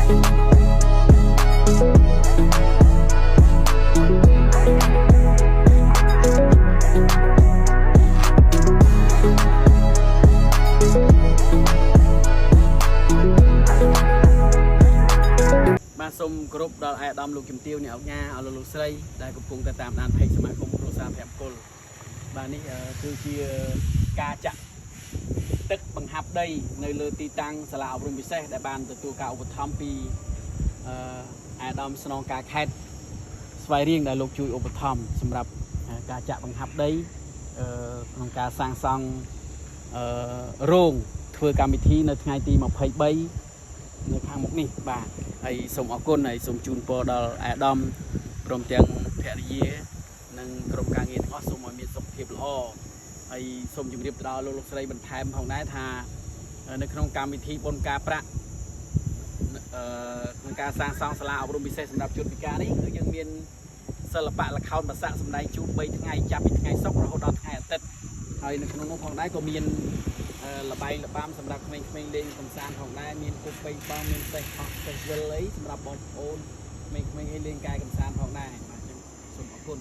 សូមគោរពដល់អាយដាមលោកជំទាវអ្នកអង្គការអលោកស្រីដែលកំពុងតែតាមដានเพจសមាគមគ្រួសារភ័ព្វគុលបាទនេះគឺជាការចាក់ទឹកបង្ហាប់ដីនៅលើទីតាំងសាលាអប់រំពិសេសដែលបានទទួលការឧបត្ថម្ភពីអាយដាមស្នងការខេត្តស្វាយរៀងដែលលោកជួយឧបត្ថម្ភសម្រាប់ការចាក់បង្ហាប់ដីក្នុងការសាងសង់រោងធ្វើកម្មវិធីនៅថ្ងៃទី23នៅខាងមុខនេះបាទហើយសូមអរគុណហើយសូមជូនពរដល់អាដាមព្រមទាំងភរិយានិងក្រុមការងារទាំងអស់សូមឲ្យមានសុខភាពល្អហើយសូមជម្រាបទៅដល់លោកស្រីបន្ថែមផងដែរថានៅក្នុងកម្មវិធីបុណ្យការប្រាក់ក្នុងការសាងសង់សាលាអប់រំពិសេសសម្រាប់ជនពិការនេះគឺយើងមានសិល្បៈល្ខោនបាសាក់សម្ដែងជូន3ថ្ងៃចាប់ពីថ្ងៃសុក្ររហូតដល់ថ្ងៃអាទិត្យហើយនៅក្នុងនោះផងដែរក៏មានល្បែងល្បាំសម្រាប់ក្មេងៗលេងកម្សាន្តផងដែរមានគប់ពេញបងមានសេះហក់សេះវិលអីសម្រាប់បងប្អូនក្មេងៗឲ្យលេងកាយកម្សាន្តផងដែរបាទខ្ញុំសូមអរគុណ